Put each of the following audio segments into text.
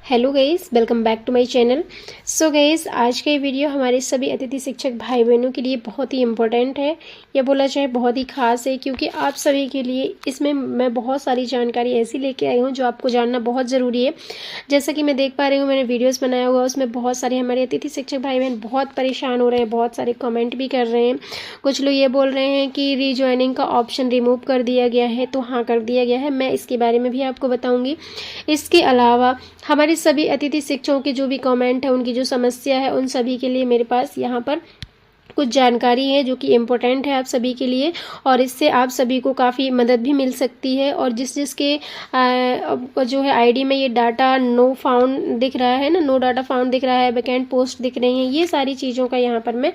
Hello guys, welcome back to my channel. So guys, आज का ये वीडियो हमारे सभी अतिथि शिक्षक भाई बहनों के लिए बहुत ही इम्पोर्टेंट है, या बोला जाए बहुत ही ख़ास है, क्योंकि आप सभी के लिए इसमें मैं बहुत सारी जानकारी ऐसी लेके आई हूँ जो आपको जानना बहुत ज़रूरी है। जैसा कि मैं देख पा रही हूँ, मैंने वीडियोज़ बनाया हुआ, उसमें बहुत सारे हमारे अतिथि शिक्षक भाई बहन बहुत परेशान हो रहे हैं, बहुत सारे कमेंट भी कर रहे हैं। कुछ लोग ये बोल रहे हैं कि रीजॉइनिंग का ऑप्शन रिमूव कर दिया गया है, तो हाँ, कर दिया गया है। मैं इसके बारे में भी आपको बताऊँगी। इसके अलावा हमारे सभी अतिथि शिक्षकों के जो भी कमेंट है, उनकी जो समस्या है, उन सभी के लिए मेरे पास यहाँ पर कुछ जानकारी है जो कि इम्पोर्टेंट है आप सभी के लिए, और इससे आप सभी को काफ़ी मदद भी मिल सकती है। और जिसके जो है आईडी में ये डाटा नो फाउंड दिख रहा है ना, नो डाटा फाउंड दिख रहा है, वैकेंट पोस्ट दिख रही हैं, ये सारी चीज़ों का यहाँ पर मैं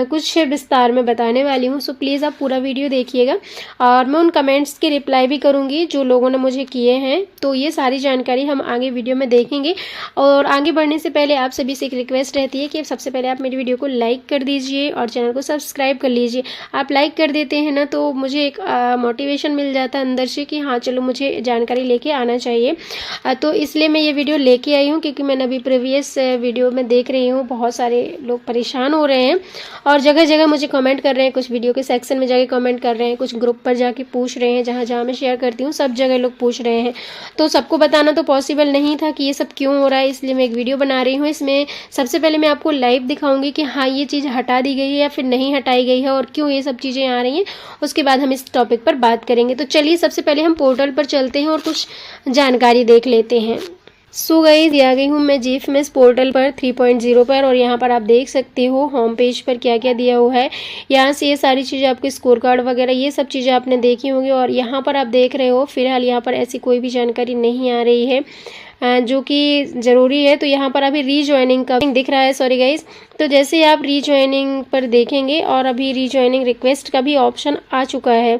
कुछ विस्तार में बताने वाली हूँ। सो प्लीज़ आप पूरा वीडियो देखिएगा, और मैं उन कमेंट्स के रिप्लाई भी करूँगी जो लोगों ने मुझे किए हैं। तो ये सारी जानकारी हम आगे वीडियो में देखेंगे। और आगे बढ़ने से पहले आप सभी से एक रिक्वेस्ट रहती है कि सबसे पहले आप मेरी वीडियो को लाइक कर दीजिए और चैनल को सब्सक्राइब कर लीजिए। आप लाइक कर देते हैं ना, तो मुझे एक मोटिवेशन मिल जाता है अंदर से कि हाँ चलो, मुझे जानकारी लेके आना चाहिए। तो इसलिए मैं ये वीडियो लेके आई हूँ, क्योंकि मैंने अभी प्रीवियस वीडियो में देख रही हूँ बहुत सारे लोग परेशान हो रहे हैं और जगह जगह मुझे कमेंट कर रहे हैं। कुछ वीडियो के सेक्शन में जाके कमेंट कर रहे हैं, कुछ ग्रुप पर जाके पूछ रहे हैं, जहाँ जहाँ मैं शेयर करती हूँ सब जगह लोग पूछ रहे हैं। तो सबको बताना तो पॉसिबल नहीं था कि ये सब क्यों हो रहा है, इसलिए मैं एक वीडियो बना रही हूँ। इसमें सबसे पहले मैं आपको लाइव दिखाऊंगी कि हाँ, ये चीज़ हटा दी गई है या फिर नहीं हटाई गई है और क्यों ये सब चीज़ें आ रही हैं। उसके बाद हम इस टॉपिक पर बात करेंगे। तो चलिए सबसे पहले हम पोर्टल पर चलते हैं और कुछ जानकारी देख लेते हैं। सो गाइस, आ गई हूँ मैं जीएफएमएस पोर्टल पर 3.0 पर, और यहाँ पर आप देख सकते हो होम पेज पर क्या क्या दिया हुआ है। यहाँ से ये सारी चीज़ें, आपके स्कोर कार्ड वगैरह ये सब चीज़ें आपने देखी होंगी। और यहाँ पर आप देख रहे हो फिलहाल यहाँ पर ऐसी कोई भी जानकारी नहीं आ रही है जो कि ज़रूरी है। तो यहाँ पर अभी रीजॉइनिंग का दिख रहा है, सॉरी गाइस। तो जैसे आप रीजॉइनिंग पर देखेंगे, और अभी रीजॉइनिंग रिक्वेस्ट का भी ऑप्शन आ चुका है।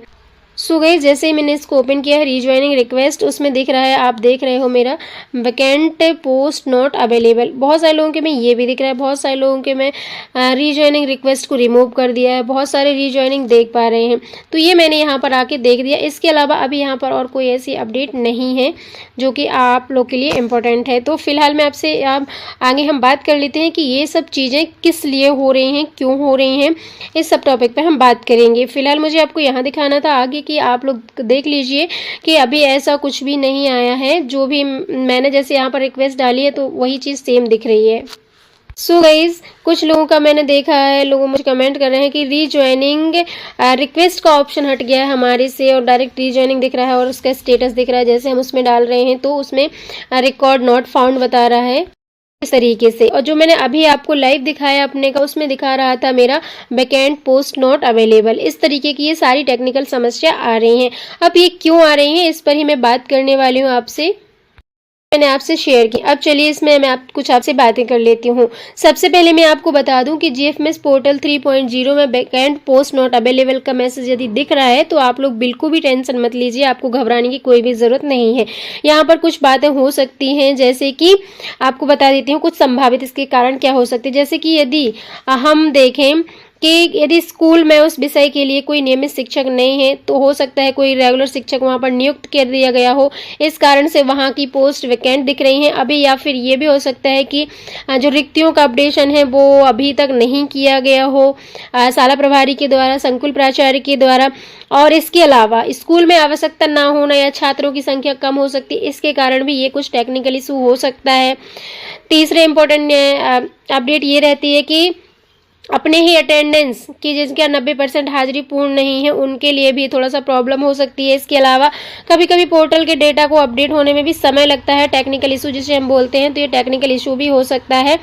सो गाइस, जैसे ही मैंने इसको ओपन किया है रीजॉइनिंग रिक्वेस्ट, उसमें दिख रहा है, आप देख रहे हो मेरा वैकेंट पोस्ट नॉट अवेलेबल। बहुत सारे लोगों के में ये भी दिख रहा है, बहुत सारे लोगों के में रीजॉइनिंग रिक्वेस्ट को रिमूव कर दिया है, बहुत सारे रीजॉइनिंग देख पा रहे हैं। तो ये मैंने यहाँ पर आके देख दिया। इसके अलावा अभी यहाँ पर और कोई ऐसी अपडेट नहीं है जो कि आप लोग के लिए इम्पोर्टेंट है। तो फिलहाल मैं आपसे आगे हम बात कर लेते हैं कि ये सब चीज़ें किस लिए हो रही हैं, क्यों हो रही हैं, इस सब टॉपिक पर हम बात करेंगे। फिलहाल मुझे आपको यहाँ दिखाना था आगे कि आप लोग देख लीजिए कि अभी ऐसा कुछ भी नहीं आया है। जो भी मैंने जैसे यहाँ पर रिक्वेस्ट डाली है, तो वही चीज़ सेम दिख रही है। सो गाइज, कुछ लोगों का मैंने देखा है, लोग मुझे कमेंट कर रहे हैं कि रीजॉइनिंग रिक्वेस्ट का ऑप्शन हट गया है हमारे से, और डायरेक्ट रीजॉइनिंग दिख रहा है और उसका स्टेटस दिख रहा है। जैसे हम उसमें डाल रहे हैं तो उसमें रिकॉर्ड नॉट फाउंड बता रहा है इस तरीके से। और जो मैंने अभी आपको लाइव दिखाया अपने का, उसमें दिखा रहा था मेरा वैकेंट पोस्ट नॉट अवेलेबल। इस तरीके की ये सारी टेक्निकल समस्या आ रही हैं। अब ये क्यों आ रही हैं, इस पर ही मैं बात करने वाली हूँ आपसे, मैंने आपसे शेयर की। अब चलिए इसमें मैं कुछ आपसे बातें कर लेती हूँ। सबसे पहले मैं आपको बता दूं कि जीएफएमएस पोर्टल 3.0 में वैकेंट पोस्ट नॉट अवेलेबल का मैसेज यदि दिख रहा है, तो आप लोग बिल्कुल भी टेंशन मत लीजिए, आपको घबराने की कोई भी ज़रूरत नहीं है। यहाँ पर कुछ बातें हो सकती हैं, जैसे कि आपको बता देती हूँ कुछ संभावित इसके कारण क्या हो सकते हैं। जैसे कि यदि हम देखें कि यदि स्कूल में उस विषय के लिए कोई नियमित शिक्षक नहीं है, तो हो सकता है कोई रेगुलर शिक्षक वहाँ पर नियुक्त कर दिया गया हो, इस कारण से वहाँ की पोस्ट वैकेंट दिख रही हैं अभी। या फिर ये भी हो सकता है कि जो रिक्तियों का अपडेशन है वो अभी तक नहीं किया गया हो शाला प्रभारी के द्वारा, संकुल प्राचार्य के द्वारा। और इसके अलावा स्कूल में आवश्यकता ना होना या छात्रों की संख्या कम हो सकती है, इसके कारण भी ये कुछ टेक्निकल इशू हो सकता है। तीसरे इम्पोर्टेंट अपडेट ये रहती है कि अपने ही अटेंडेंस की जिनका 90% हाजिरी पूर्ण नहीं है, उनके लिए भी थोड़ा सा प्रॉब्लम हो सकती है। इसके अलावा कभी कभी पोर्टल के डेटा को अपडेट होने में भी समय लगता है, टेक्निकल इशू जिसे हम बोलते हैं, तो ये टेक्निकल इशू भी हो सकता है।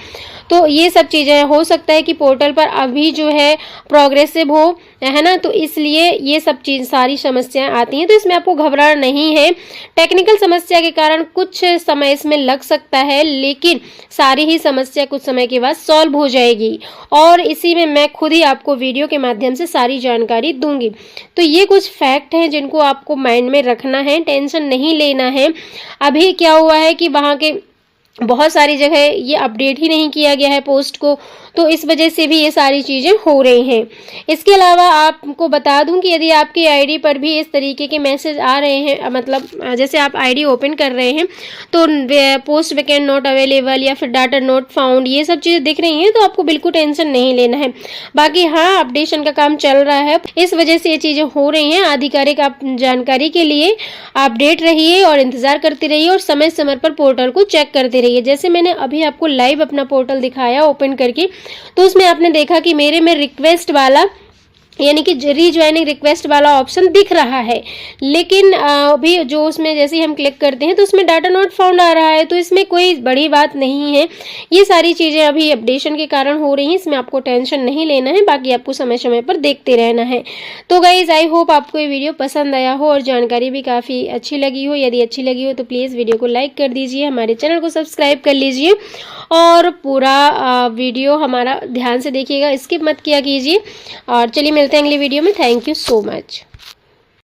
तो ये सब चीज़ें हो सकता है कि पोर्टल पर अभी जो है प्रोग्रेसिव हो, है ना, तो इसलिए ये सब चीज़ सारी समस्याएं आती हैं। तो इसमें आपको घबराना नहीं है। टेक्निकल समस्या के कारण कुछ समय इसमें लग सकता है, लेकिन सारी ही समस्या कुछ समय के बाद सॉल्व हो जाएगी, और इसी में मैं खुद ही आपको वीडियो के माध्यम से सारी जानकारी दूंगी। तो ये कुछ फैक्ट हैं जिनको आपको माइंड में रखना है, टेंशन नहीं लेना है। अभी क्या हुआ है कि वहाँ के बहुत सारी जगह ये अपडेट ही नहीं किया गया है पोस्ट को, तो इस वजह से भी ये सारी चीज़ें हो रही हैं। इसके अलावा आपको बता दूं कि यदि आपकी आईडी पर भी इस तरीके के मैसेज आ रहे हैं, मतलब जैसे आप आईडी ओपन कर रहे हैं तो पोस्ट वैकेंट नॉट अवेलेबल या फिर डाटा नॉट फाउंड, ये सब चीज़ें दिख रही हैं, तो आपको बिल्कुल टेंशन नहीं लेना है। बाकी हाँ, अपडेशन का काम चल रहा है, इस वजह से ये चीज़ें हो रही हैं। आधिकारिक आप जानकारी के लिए अपडेट रहिए और इंतज़ार करते रहिए और समय समय पर पोर्टल को चेक करते रहिए। जैसे मैंने अभी आपको लाइव अपना पोर्टल दिखाया ओपन करके, तो उसमें आपने देखा कि मेरे में रिक्वेस्ट वाला यानी कि रीज्वाइनिंग रिक्वेस्ट वाला ऑप्शन दिख रहा है, लेकिन अभी जो उसमें जैसे ही हम क्लिक करते हैं तो उसमें डाटा नॉट फाउंड आ रहा है। तो इसमें कोई बड़ी बात नहीं है, ये सारी चीज़ें अभी अपडेशन के कारण हो रही हैं, इसमें आपको टेंशन नहीं लेना है। बाकी आपको समय समय पर देखते रहना है। तो गाइज, आई होप आपको ये वीडियो पसंद आया हो और जानकारी भी काफ़ी अच्छी लगी हो। यदि अच्छी लगी हो तो प्लीज़ वीडियो को लाइक कर दीजिए, हमारे चैनल को सब्सक्राइब कर लीजिए और पूरा वीडियो हमारा ध्यान से देखिएगा, स्किप मत किया कीजिए। और चलिए मिलते हैं अगली वीडियो में। Thank you so much.